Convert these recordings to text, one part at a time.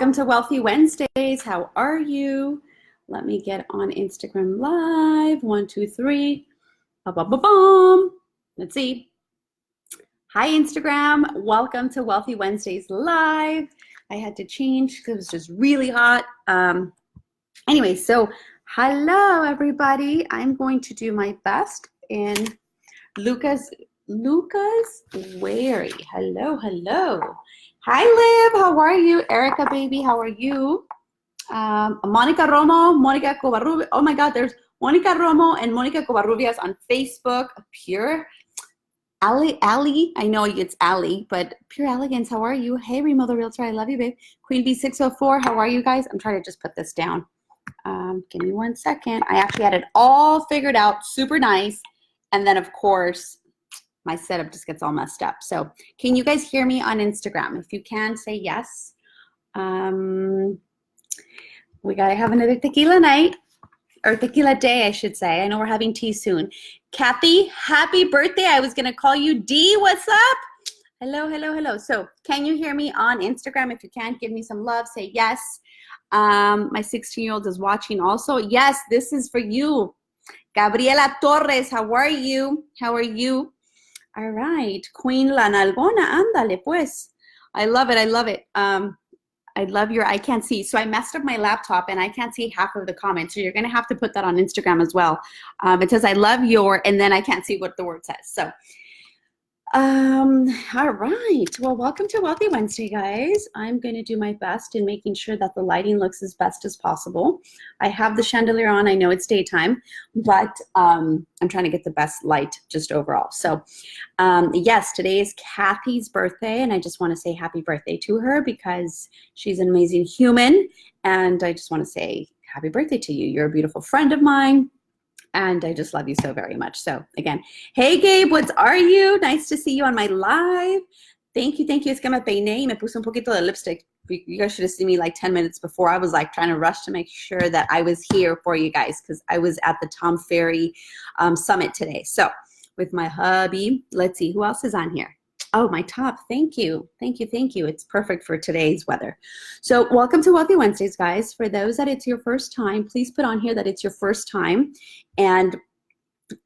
Welcome to Wealthy Wednesdays. How are you? Let me get on Instagram Live. 1, 2, 3. Ba-ba-ba-bum. Let's see. Hi, Instagram. Welcome to Wealthy Wednesdays Live. I had to change because it was just really hot. Anyway, so hello, everybody. I'm going to do my best in Lucas Wary. Hello, hello. Hi, Liv. How are you? Erica, baby, how are you? Monica Romo, Monica Covarrubias. Oh my God, there's Monica Romo and Monica Covarrubias on Facebook. Pure Ali, I know it's Ali, but Pure Elegance, how are you? Hey, Remo the Realtor, I love you, babe. Queen B604, how are you guys? I'm trying to just put this down. Give me 1 second. I actually had it all figured out, super nice. And then, of course, my setup just gets all messed up. So can you guys hear me on Instagram? If you can, say yes. We got to have another tequila night, or tequila day, I should say. I know we're having tea soon. Kathy, happy birthday. I was going to call you D. What's up? Hello, hello, hello. So can you hear me on Instagram? If you can, give me some love. Say yes. My 16-year-old is watching also. Yes, this is for you. Gabriela Torres, how are you? How are you? All right. Queen La Nalgona, ándale pues. I love it. I love it. I love your, I can't see. So I messed up my laptop and I can't see half of the comments. So you're going to have to put that on Instagram as well. It says, I love your, and then I can't see what the word says. So, all right. Well, welcome to Wealthy Wednesday, guys. I'm going to do my best in making sure that the lighting looks as best as possible. I have the chandelier on. I know it's daytime, but I'm trying to get the best light just overall. So, yes, today is Kathy's birthday, and I just want to say happy birthday to her because she's an amazing human, and I just want to say happy birthday to you. You're a beautiful friend of mine. And I just love you so very much. So again, hey Gabe, what are you? Nice to see you on my live. Thank you, thank you. Es que me peiné y me puse un poquito de lipstick. You guys should have seen me like 10 minutes before. I was like trying to rush to make sure that I was here for you guys because I was at the Tom Ferry Summit today. So with my hubby, let's see who else is on here. Oh, my top. Thank you. Thank you. Thank you. It's perfect for today's weather. So welcome to Wealthy Wednesdays, guys. For those that it's your first time, please put on here that it's your first time. And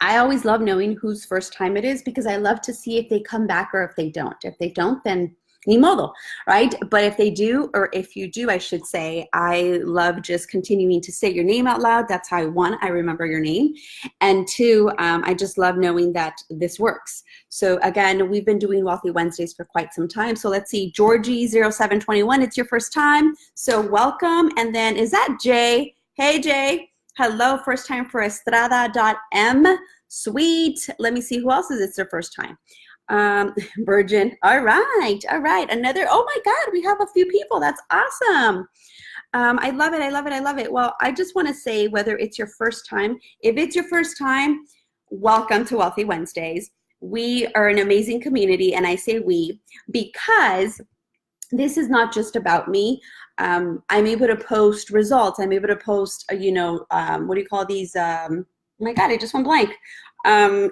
I always love knowing whose first time it is because I love to see if they come back or if they don't. If they don't, then ni modo, right? But if they do, or if you do, I should say, I love just continuing to say your name out loud. That's how, one, I remember your name. And two, I just love knowing that this works. So again, we've been doing Wealthy Wednesdays for quite some time. So let's see, Georgie0721, it's your first time. So welcome. And then is that Jay? Hey, Jay. Hello, first time for Estrada.m. Sweet. Let me see who else is it's their first time. Virgin. All right. Another, oh my God, we have a few people. That's awesome. I love it. I love it. I love it. Well, I just want to say whether it's your first time, if it's your first time, welcome to Wealthy Wednesdays. We are an amazing community, and I say we because this is not just about me. I'm able to post results. I'm able to post, what do you call these? Oh my God, I just went blank.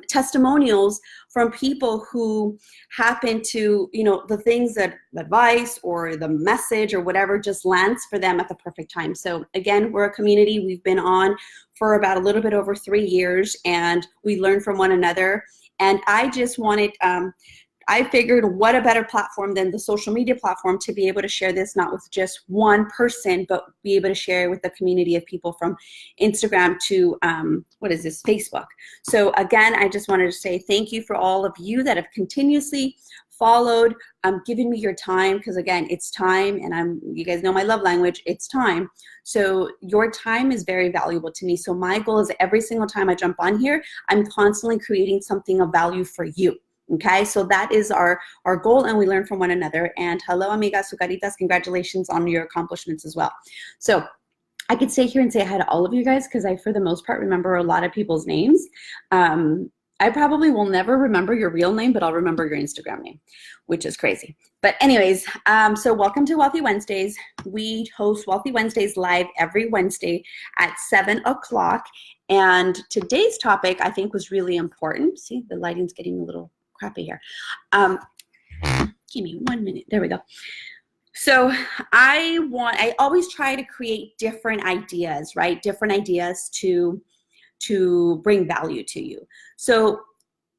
Testimonials from people who happen to, the things that advice or the message or whatever just lands for them at the perfect time. So again, we're a community. We've been on for about a little bit over 3 years, and we learn from one another. And I just wanted, I figured what a better platform than the social media platform to be able to share this, not with just one person, but be able to share it with a community of people from Instagram to, Facebook. So again, I just wanted to say thank you for all of you that have continuously followed, giving me your time, because again, it's time, and you guys know my love language, it's time. So your time is very valuable to me. So my goal is every single time I jump on here, I'm constantly creating something of value for you. Okay, so that is our goal, and we learn from one another. And hello, amigas, sucaritas, congratulations on your accomplishments as well. So I could stay here and say hi to all of you guys because I, for the most part, remember a lot of people's names. I probably will never remember your real name, but I'll remember your Instagram name, which is crazy. But anyways, so welcome to Wealthy Wednesdays. We host Wealthy Wednesdays live every Wednesday at 7 o'clock. And today's topic, I think, was really important. See, the lighting's getting a little crappy here. Give me 1 minute. There we go. So I always try to create different ideas, right? Different ideas to bring value to you. So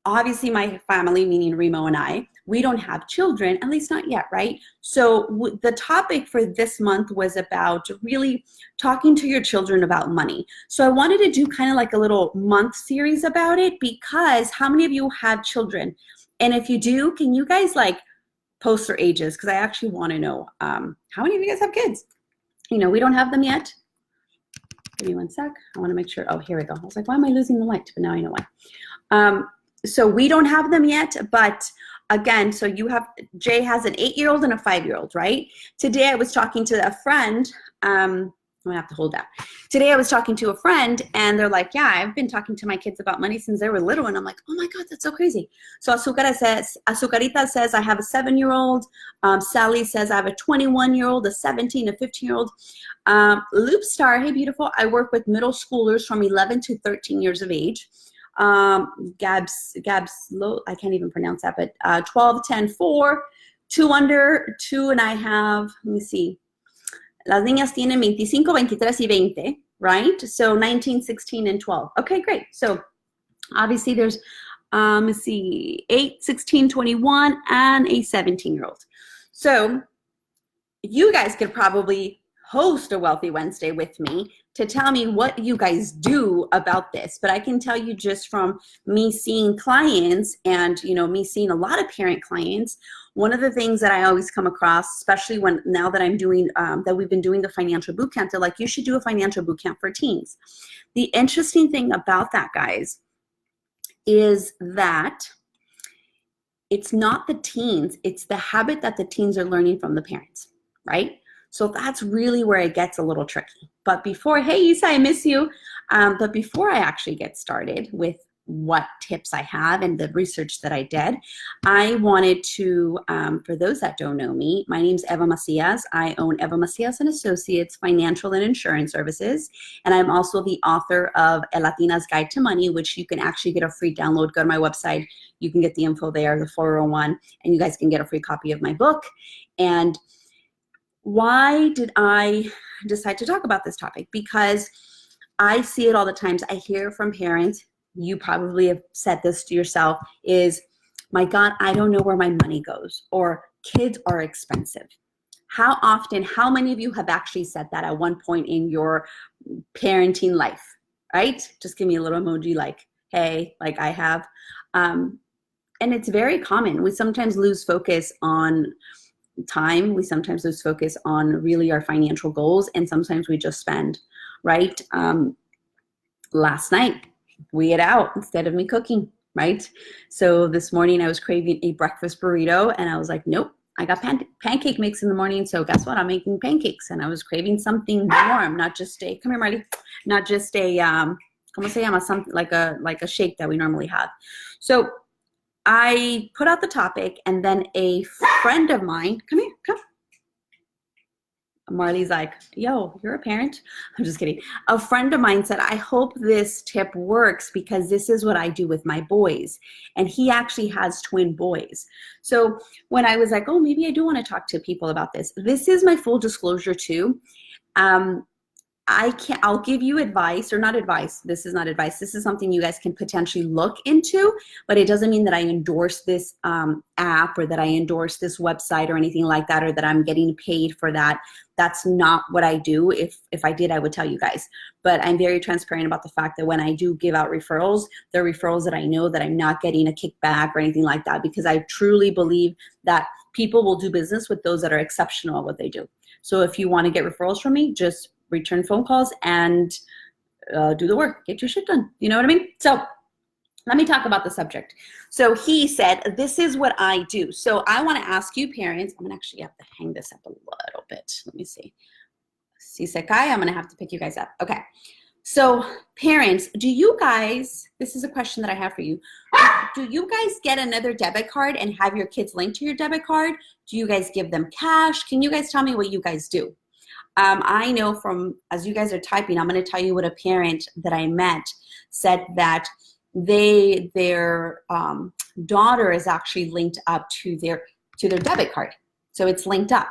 obviously my family, meaning Remo and I, we don't have children, at least not yet, right? So the topic for this month was about really talking to your children about money. So I wanted to do kind of like a little month series about it, because how many of you have children? And if you do, can you guys like post their ages? Because I actually want to know how many of you guys have kids? You know, we don't have them yet. Give me one sec. I want to make sure. Oh, here we go. I was like, why am I losing the light? But now I know why. So we don't have them yet, but again, so you have, Jay has an 8-year-old and a 5-year-old, right? Today I was talking to a friend. I'm gonna have to hold that. Today I was talking to a friend and they're like, yeah, I've been talking to my kids about money since they were little. And I'm like, oh my God, that's so crazy. So Azucarita says I have a 7-year-old. Sally says I have a 21-year-old, a 17, a 15-year-old. Loopstar, hey beautiful. I work with middle schoolers from 11 to 13 years of age. Gabs, I can't even pronounce that, but 12, 10, 4, 2 under, 2, and I have, let me see. Las niñas tienen 25, 23 y 20, right? So 19, 16, and 12. Okay, great. So obviously there's, let's see, 8, 16, 21, and a 17-year-old. So you guys could probably host a Wealthy Wednesday with me to tell me what you guys do about this. But I can tell you just from me seeing clients and, you know, me seeing a lot of parent clients, one of the things that I always come across, especially when now that I'm doing, that we've been doing the financial boot camp, they're like, you should do a financial boot camp for teens. The interesting thing about that, guys, is that it's not the teens, it's the habit that the teens are learning from the parents, right? So that's really where it gets a little tricky. But before, hey Isa, I miss you. But before I actually get started with what tips I have and the research that I did, I wanted to, for those that don't know me, my name's Eva Macias. I own Eva Macias and Associates Financial and Insurance Services. And I'm also the author of A Latina's Guide to Money, which you can actually get a free download. Go to my website. You can get the info there, the 401, and you guys can get a free copy of my book. And why did I decide to talk about this topic? Because I see it all the times. I hear from parents, you probably have said this to yourself, is, my God, I don't know where my money goes, or kids are expensive. How often, how many of you have actually said that at one point in your parenting life, right? Just give me a little emoji like, hey, like I have. And it's very common. We sometimes lose focus on time. We sometimes lose focus on really our financial goals, and sometimes we just spend, right? Last night, we ate out instead of me cooking, right? So this morning I was craving a breakfast burrito, and I was like, nope, I got pancake mix in the morning, so guess what? I'm making pancakes, and I was craving something warm, not just a, come here, Marty, not just a, como se llama, something like a shake that we normally have. So I put out the topic, and then a friend of mine, come here, come. Marley's like, yo, you're a parent? I'm just kidding. A friend of mine said, I hope this tip works because this is what I do with my boys. And he actually has twin boys. So when I was like, oh, maybe I do want to talk to people about this. This is my full disclosure too. I'll give you advice, or not advice. This is not advice. This is something you guys can potentially look into, but it doesn't mean that I endorse this app, or that I endorse this website or anything like that, or that I'm getting paid for that. That's not what I do. If I did, I would tell you guys. But I'm very transparent about the fact that when I do give out referrals, they're referrals that I know that I'm not getting a kickback or anything like that, because I truly believe that people will do business with those that are exceptional at what they do. So if you want to get referrals from me, just return phone calls and do the work, get your shit done. You know what I mean? So let me talk about the subject. So he said, this is what I do. So I want to ask you parents, I'm going to actually have to hang this up a little bit. Let me see. Si se cae, I'm going to have to pick you guys up. Okay. So parents, do you guys, this is a question that I have for you. Do you guys get another debit card and have your kids linked to your debit card? Do you guys give them cash? Can you guys tell me what you guys do? I know from, as you guys are typing, I'm going to tell you what a parent that I met said, that their daughter is actually linked up to their debit card. So it's linked up.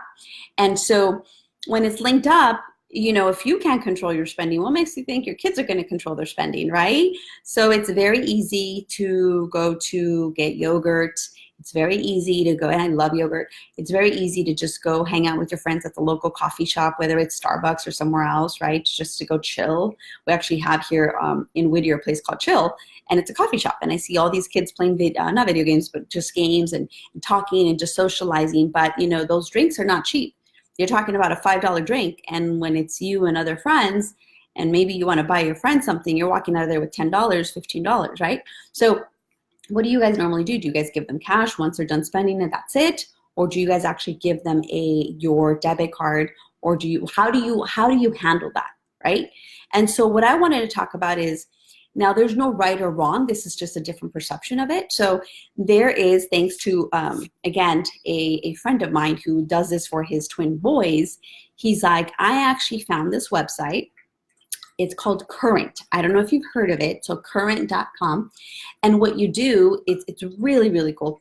And so when it's linked up, you know, if you can't control your spending, what makes you think your kids are going to control their spending, right? So it's very easy to go to get yogurt. It's very easy to go, and I love yogurt. It's very easy to just go hang out with your friends at the local coffee shop, whether it's Starbucks or somewhere else, right? Just to go chill. We actually have here in Whittier a place called Chill, and it's a coffee shop. And I see all these kids playing, not video games, but just games and talking and just socializing. But, you know, those drinks are not cheap. You're talking about a $5 drink, and when it's you and other friends, and maybe you want to buy your friend something, you're walking out of there with $10, $15, right? So what do you guys normally do? Do you guys give them cash once they're done spending and that's it? Or do you guys actually give them your debit card? Or how do you handle that, right? And so what I wanted to talk about is, now there's no right or wrong. This is just a different perception of it. So there is, thanks to, again, a friend of mine who does this for his twin boys. He's like, I actually found this website. It's called Current. I don't know if you've heard of it. So current.com. And what you do, it's really, really cool.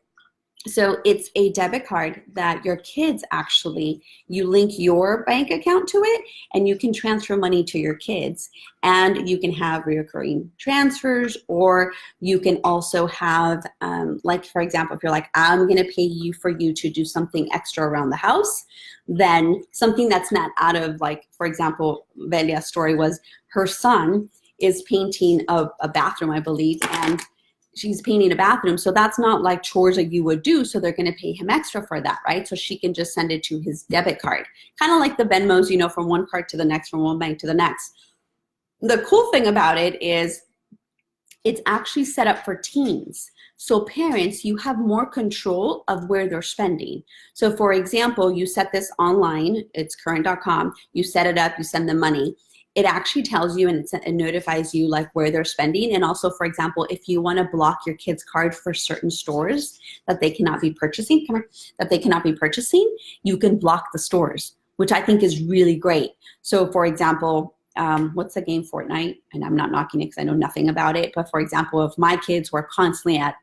So it's a debit card that your kids actually, you link your bank account to it, and you can transfer money to your kids, and you can have recurring transfers, or you can also have, like, for example, if you're like, I'm going to pay you for you to do something extra around the house, then something that's not out of, like, for example, Velia's story was her son is painting a bathroom, I believe, and she's painting a bathroom, so that's not like chores that you would do, so they're going to pay him extra for that, right? So she can just send it to his debit card, kind of like the Venmos, you know, from one card to the next, from one bank to the next. The cool thing about it is it's actually set up for teens. So parents, you have more control of where they're spending. So for example, you set this online, it's current.com, you set it up, you send them money. It actually tells you, and it notifies you like where they're spending. And also, for example, if you want to block your kid's card for certain stores that they cannot be purchasing, you can block the stores, which I think is really great. So for example, what's the game, Fortnite? And I'm not knocking it because I know nothing about it. But for example, if my kids were constantly at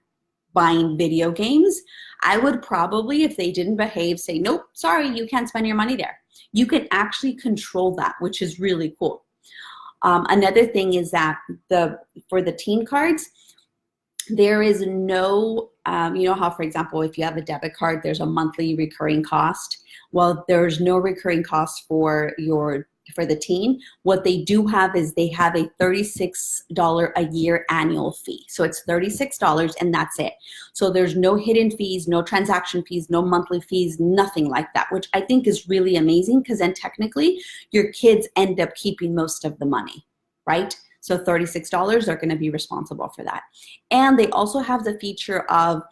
buying video games, I would probably, if they didn't behave, say, nope, sorry, you can't spend your money there. You can actually control that, which is really cool. Another thing is that for the teen cards, there is no, you know how, for example, if you have a debit card, there's a monthly recurring cost. Well, there's no recurring cost for the teen. What they do have is they have a $36 a year annual fee. So it's $36 and that's it. So there's no hidden fees, no transaction fees, no monthly fees, nothing like that, which I think is really amazing, because then technically your kids end up keeping most of the money, right? So $36, they're going to be responsible for that. And they also have the feature of,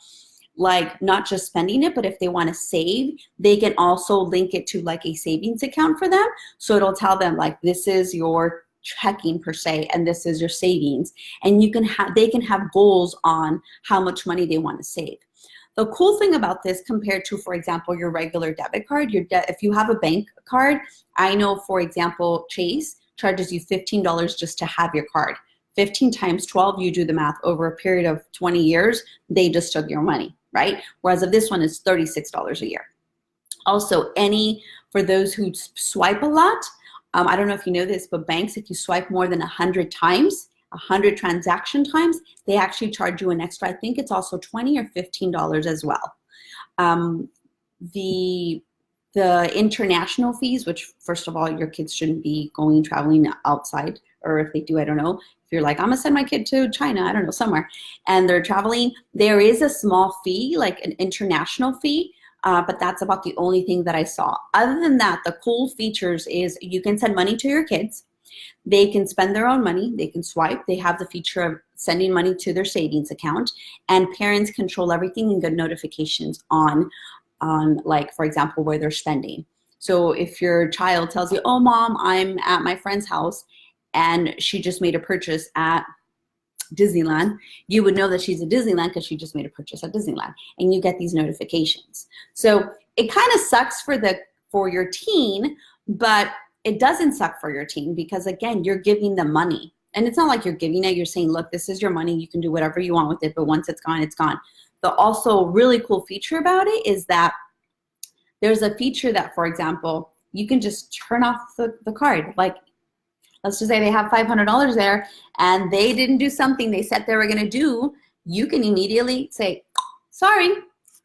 like, not just spending it, but if they want to save, they can also link it to like a savings account for them. So it'll tell them like, this is your checking per se, and this is your savings. And they can have goals on how much money they want to save. The cool thing about this compared to, for example, your regular debit card, if you have a bank card, I know, for example, Chase charges you $15 just to have your card. 15 times 12, you do the math, over a period of 20 years, they just took your money, right? Whereas if this one is $36 a year. Also, for those who swipe a lot, I don't know if you know this, but banks, if you swipe more than 100 times, 100 transaction times, they actually charge you an extra, I think it's also $20 or $15 as well. The international fees, which first of all, your kids shouldn't be traveling outside, or if they do, I don't know. If you're like, I'm gonna send my kid to China, I don't know, somewhere, and they're traveling, there is a small fee, like an international fee, but that's about the only thing that I saw. Other than that, the cool features is you can send money to your kids. They can spend their own money. They can swipe. They have the feature of sending money to their savings account, and parents control everything and get notifications on like, for example, where they're spending. So if your child tells you, oh, mom, I'm at my friend's house, and she just made a purchase at Disneyland, you would know that she's at Disneyland because she just made a purchase at Disneyland, and you get these notifications. So it kind of sucks for your teen, but it doesn't suck for your teen, because again, you're giving them money. And it's not like you're giving it, you're saying, look, this is your money, you can do whatever you want with it, but once it's gone, it's gone. The also really cool feature about it is that There's a feature that, for example, you can just turn off the card. Like, let's just say they have $500 there and they didn't do something they said they were going to do. You can immediately say, sorry,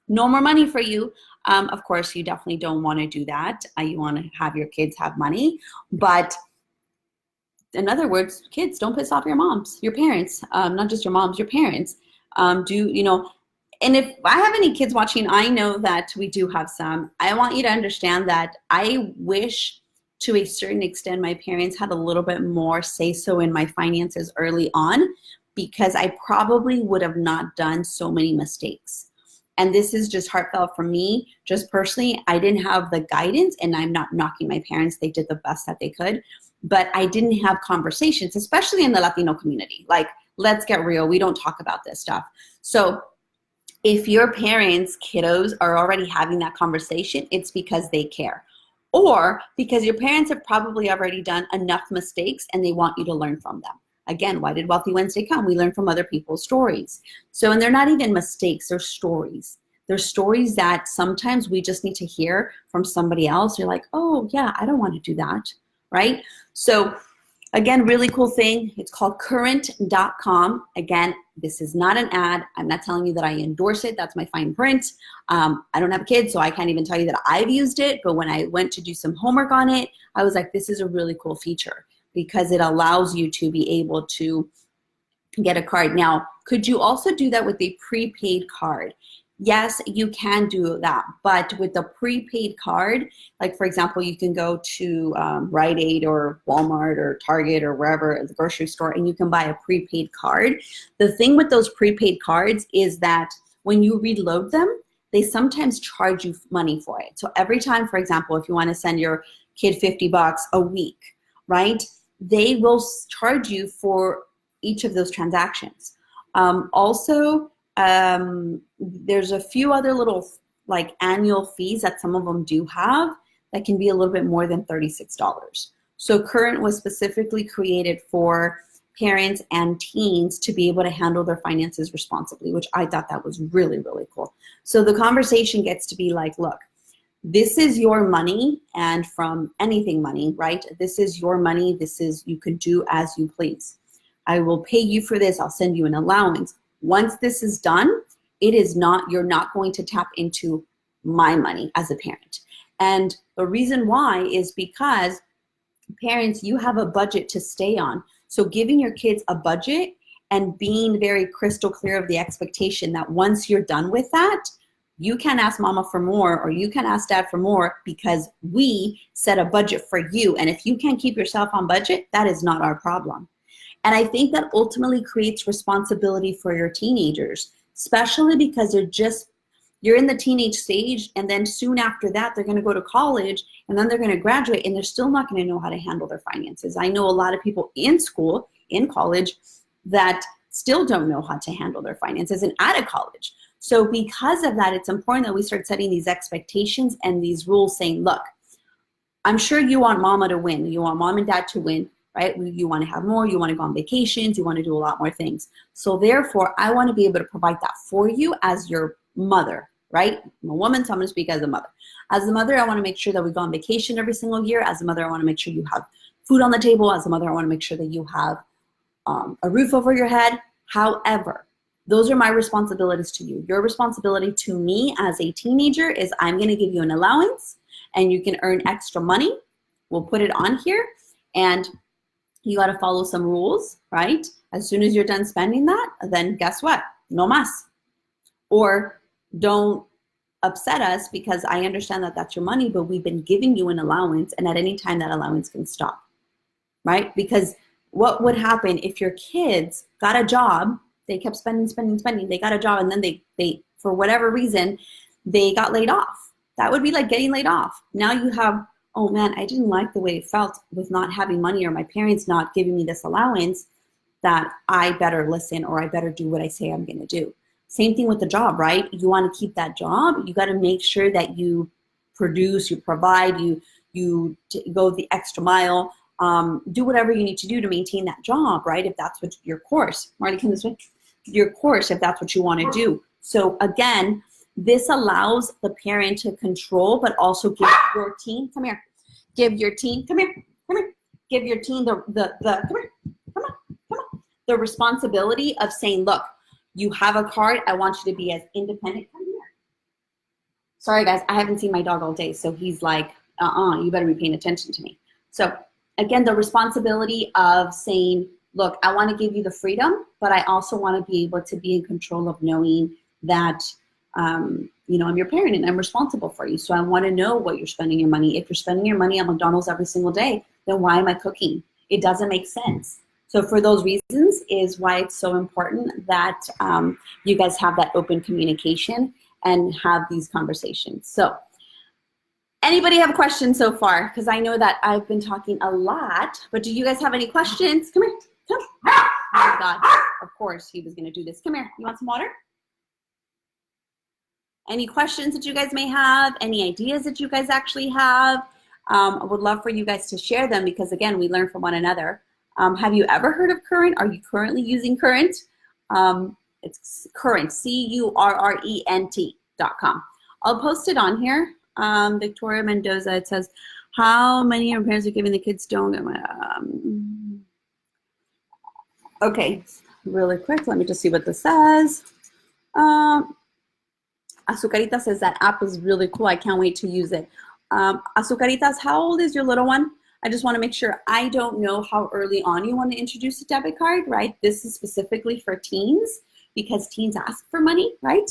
no more money for you. Of course, you definitely don't want to do that. You want to have your kids have money. But in other words, kids, don't piss off your moms, your parents, not just your moms, your parents. And if I have any kids watching, I know that we do have some. I want you to understand that I wish to a certain extent my parents had a little bit more say-so in my finances early on, because I probably would have not done so many mistakes. And this is just heartfelt for me. Just personally, I didn't have the guidance, and I'm not knocking my parents. They did the best that they could. But I didn't have conversations, especially in the Latino community. Like, let's get real. We don't talk about this stuff. So if your parents' kiddos are already having that conversation, it's because they care. Or because your parents have probably already done enough mistakes and they want you to learn from them. Again, why did Wealthy Wednesday come? We learn from other people's stories. So, and they're not even mistakes, they're stories. They're stories that sometimes we just need to hear from somebody else. You're like, oh yeah, I don't want to do that, right? So again, really cool thing. It's called current.com. Again, this is not an ad. I'm not telling you that I endorse it. That's my fine print. I don't have a kid, so I can't even tell you that I've used it. But when I went to do some homework on it, I was like, this is a really cool feature because it allows you to be able to get a card. Now, could you also do that with a prepaid card? Yes, you can do that, but with the prepaid card, like for example, you can go to Rite Aid or Walmart or Target or wherever, the grocery store, and you can buy a prepaid card. The thing with those prepaid cards is that when you reload them, they sometimes charge you money for it. So every time, for example, if you want to send your kid $50 a week, right, they will charge you for each of those transactions. There's a few other little like annual fees that some of them do have that can be a little bit more than $36. So Current was specifically created for parents and teens to be able to handle their finances responsibly, which I thought that was really, really cool. So the conversation gets to be like, look, this is your money, and from anything money, right? This is your money. This is, you can do as you please. I will pay you for this. I'll send you an allowance. Once this is done, it is not, you're not going to tap into my money as a parent. And the reason why is because parents, you have a budget to stay on. So giving your kids a budget and being very crystal clear of the expectation that once you're done with that, you can ask mama for more or you can ask dad for more because we set a budget for you. And if you can't keep yourself on budget, that is not our problem. And I think that ultimately creates responsibility for your teenagers, especially because you're in the teenage stage, and then soon after that, they're going to go to college, and then they're going to graduate, and they're still not going to know how to handle their finances. I know a lot of people in school, in college, that still don't know how to handle their finances and out of college. So because of that, it's important that we start setting these expectations and these rules saying, look, I'm sure you want mama to win. You want mom and dad to win, right? You want to have more. You want to go on vacations. You want to do a lot more things. So therefore, I want to be able to provide that for you as your mother, right? I'm a woman, so I'm going to speak as a mother. As a mother, I want to make sure that we go on vacation every single year. As a mother, I want to make sure you have food on the table. As a mother, I want to make sure that you have a roof over your head. However, those are my responsibilities to you. Your responsibility to me as a teenager is I'm going to give you an allowance and you can earn extra money. We'll put it on here and you got to follow some rules, right? As soon as you're done spending that, then guess what? No más. Or don't upset us because I understand that that's your money, but we've been giving you an allowance and at any time that allowance can stop, right? Because what would happen if your kids got a job, they kept spending, they got a job and then they for whatever reason, they got laid off. That would be like getting laid off. Now you have, oh man, I didn't like the way it felt with not having money or my parents not giving me this allowance, that I better listen or I better do what I say I'm gonna do. Same thing with the job, right? You wanna keep that job, you gotta make sure that you produce, you provide, you go the extra mile, do whatever you need to do to maintain that job, right? If that's what your course, Marty, come this way, your course, if that's what you wanna do. So again, This allows the parent to control, but also give your teen, come here, give your teen, come here, give your teen come here, come on, the responsibility of saying, look, you have a card, I want you to be as independent, come here. Sorry guys, I haven't seen my dog all day, so he's like, you better be paying attention to me. So again, the responsibility of saying, look, I want to give you the freedom, but I also want to be able to be in control of knowing that, you know, I'm your parent and I'm responsible for you. So I want to know what you're spending your money. If you're spending your money on McDonald's every single day, then why am I cooking? It doesn't make sense. So for those reasons is why it's so important that you guys have that open communication and have these conversations. So anybody have questions so far? Because I know that I've been talking a lot, but do you guys have any questions? Come here, come. Oh my God, of course he was gonna do this. Come here, you want some water? Any questions that you guys may have? Any ideas that you guys actually have? I would love for you guys to share them because again, we learn from one another. Have you ever heard of Current? Are you currently using Current? It's Current, CURRENT.com. I'll post it on here. Victoria Mendoza, it says, how many of your parents are giving the kids don't? Okay, really quick, let me just see what this says. Azucarita says that app is really cool. I can't wait to use it. Azucaritas, how old is your little one? I just want to make sure. I don't know how early on you want to introduce a debit card, right? This is specifically for teens because teens ask for money, right?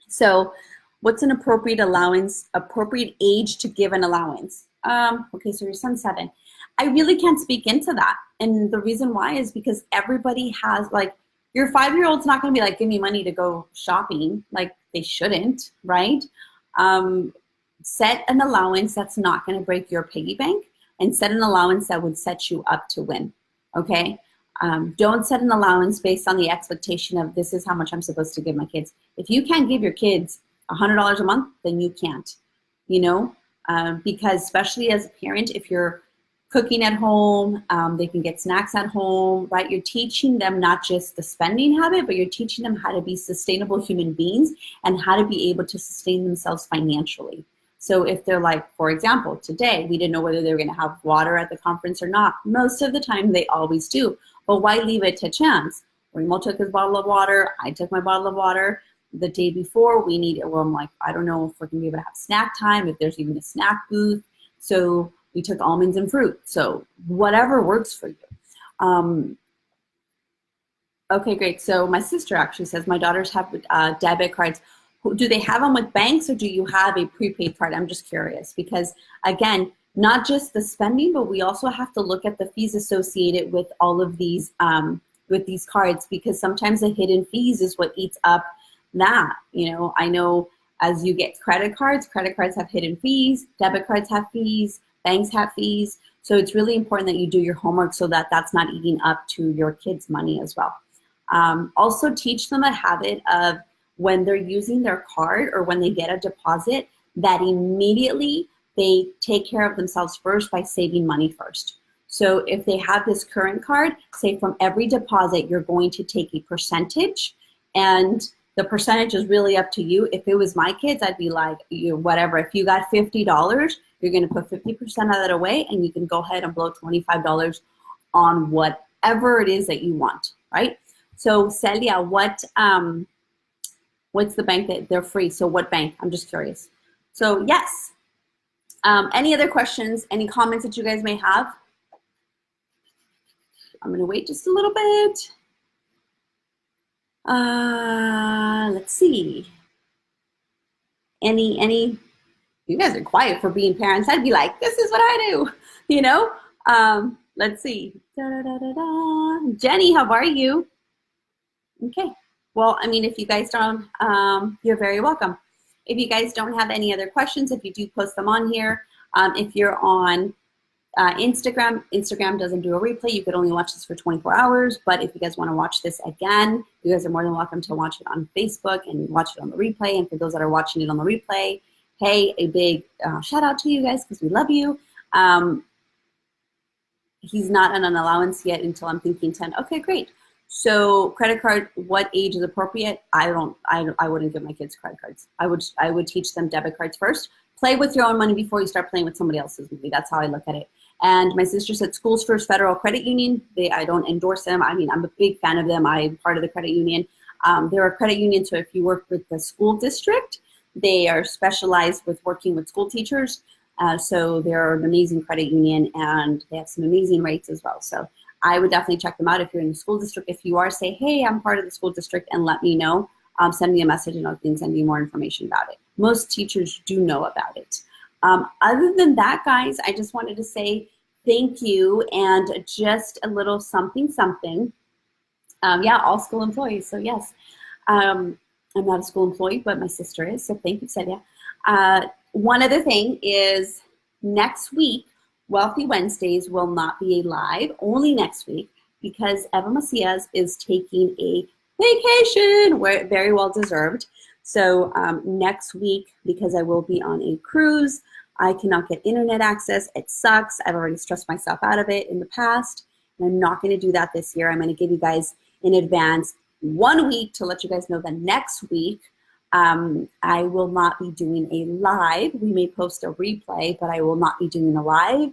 So what's an appropriate allowance, appropriate age to give an allowance? Okay, so your son's 7. I really can't speak into that. And the reason why is because everybody has, like, your 5-year-old's not going to be like, give me money to go shopping. Like, they shouldn't, right? Set an allowance that's not going to break your piggy bank, and set an allowance that would set you up to win, okay? Don't set an allowance based on the expectation of this is how much I'm supposed to give my kids. If you can't give your kids $100 a month, then you can't, you know? Because especially as a parent, if you're cooking at home, they can get snacks at home, right? You're teaching them not just the spending habit, but you're teaching them how to be sustainable human beings and how to be able to sustain themselves financially. So if they're like, for example, today, we didn't know whether they were going to have water at the conference or not. Most of the time, they always do. But why leave it to chance? Remo took his bottle of water. I took my bottle of water. The day before, we need it. Well, I'm like, I don't know if we're going to be able to have snack time, if there's even a snack booth. So we took almonds and fruit. So whatever works for you. Okay, great. So my sister actually says my daughters have debit cards. Do they have them with banks or do you have a prepaid card? I'm just curious because, again, not just the spending, but we also have to look at the fees associated with all of these cards because sometimes the hidden fees is what eats up that. You know, I know as you get credit cards have hidden fees, debit cards have fees, banks have fees. So it's really important that you do your homework so that that's not eating up to your kids' money as well. Also teach them a habit of when they're using their card or when they get a deposit, that immediately they take care of themselves first by saving money first. So if they have this current card, say from every deposit, you're going to take a percentage, and the percentage is really up to you. If it was my kids, I'd be like, whatever, if you got $50, you're gonna put 50% of that away and you can go ahead and blow $25 on whatever it is that you want, right? So Celia, what's the bank that they're free? So what bank? I'm just curious. So yes. Any other questions? Any comments that you guys may have? I'm gonna wait just a little bit. Let's see. Any, you guys are quiet for being parents. I'd be like, this is what I do, you know? Let's see. Jenny, how are you? Okay. Well, I mean, if you guys don't, you're very welcome. If you guys don't have any other questions, if you do post them on here, if you're on Instagram doesn't do a replay. You could only watch this for 24 hours. But if you guys want to watch this again, you guys are more than welcome to watch it on Facebook and watch it on the replay. And for those that are watching it on the replay, hey, a big shout out to you guys because we love you. He's not on an allowance yet until I'm thinking 10. Okay, great. So credit card, what age is appropriate? I wouldn't give my kids credit cards. I would teach them debit cards first. Play with your own money before you start playing with somebody else's money. That's how I look at it. And my sister said Schools First Federal Credit Union. I don't endorse them. I mean, I'm a big fan of them. I'm part of the credit union. They're a credit union, so if you work with the school district, they are specialized with working with school teachers. So they're an amazing credit union, and they have some amazing rates as well. So I would definitely check them out if you're in the school district. If you are, say, hey, I'm part of the school district, and let me know. Send me a message and I can send you more information about it. Most teachers do know about it. Other than that, guys, I just wanted to say thank you and just a little something. Yeah, all school employees. So yes, I'm not a school employee, but my sister is. So thank you, Celia. One other thing is next week, Wealthy Wednesdays will not be live, only next week, because Eva Macias is taking a vacation, very well deserved. So next week, because I will be on a cruise, I cannot get internet access. It sucks. I've already stressed myself out of it in the past, and I'm not going to do that this year. I'm going to give you guys in advance 1 week to let you guys know that next week I will not be doing a live. We may post a replay, but I will not be doing a live.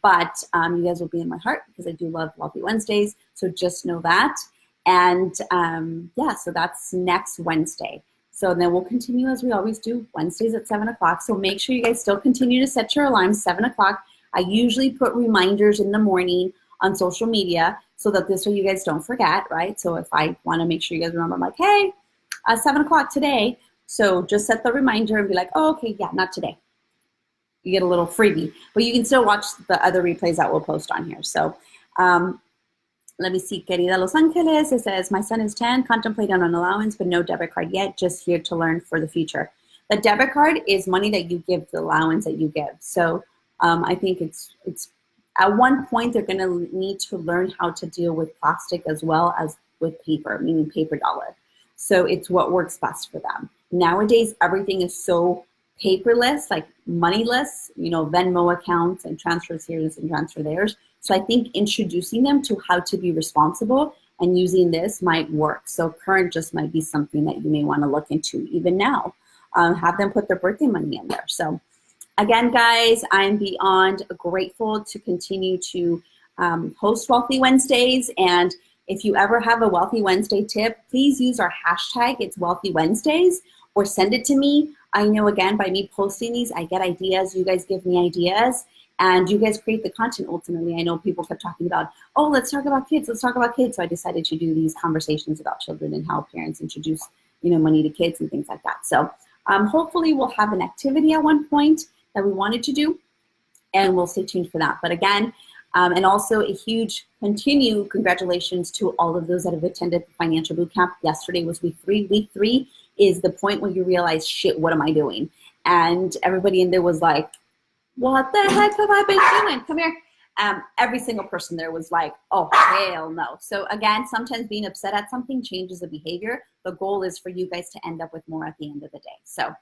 But you guys will be in my heart because I do love Wealthy Wednesdays. So just know that. And yeah, so that's next Wednesday. So then we'll continue as we always do, Wednesdays at 7 o'clock. So make sure you guys still continue to set your alarms, 7 o'clock. I usually put reminders in the morning on social media so that this way you guys don't forget, right? So if I want to make sure you guys remember, I'm like, hey, 7 o'clock today. So just set the reminder and be like, oh, okay, yeah, not today. You get a little freebie, but you can still watch the other replays that we'll post on here. So let me see, Querida Los Angeles, it says, my son is 10, contemplating an allowance, but no debit card yet, just here to learn for the future. The debit card is money that you give, the allowance that you give. So I think it's at one point they're gonna need to learn how to deal with plastic as well as with paper, meaning paper dollar. So it's what works best for them. Nowadays, everything is so paperless, like moneyless, you know, Venmo accounts and transfers here and transfer theirs. So I think introducing them to how to be responsible and using this might work. So current just might be something that you may want to look into even now. Have them put their birthday money in there. So again, guys, I'm beyond grateful to continue to host Wealthy Wednesdays. And if you ever have a Wealthy Wednesday tip, please use our hashtag, it's Wealthy Wednesdays, or send it to me. I know, again, by me posting these, I get ideas. You guys give me ideas, and you guys create the content ultimately. I know people kept talking about, oh, let's talk about kids. Let's talk about kids. So I decided to do these conversations about children and how parents introduce, you know, money to kids and things like that. So hopefully we'll have an activity at one point that we wanted to do, and we'll stay tuned for that. But again, and also a huge congratulations to all of those that have attended the financial boot camp. Yesterday was week 3. Week 3 is the point where you realize, shit, what am I doing? And everybody in there was like, what the heck have I been doing? Come here. Every single person there was like, oh, hell no. So again, sometimes being upset at something changes the behavior. The goal is for you guys to end up with more at the end of the day. So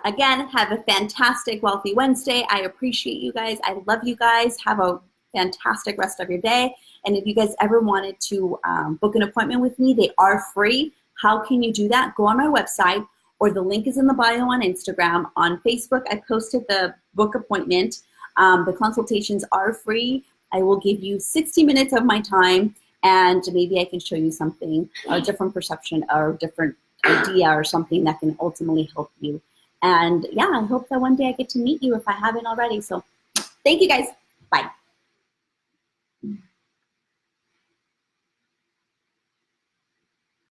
again, have a fantastic Wealthy Wednesday. I appreciate you guys. I love you guys. Have a fantastic rest of your day. And if you guys ever wanted to book an appointment with me, they are free. How can you do that? Go on my website, or the link is in the bio on Instagram. On Facebook, I posted the book appointment. The consultations are free. I will give you 60 minutes of my time, and maybe I can show you something, a different perception or a different idea or something that can ultimately help you. And yeah, I hope that one day I get to meet you if I haven't already. So thank you guys.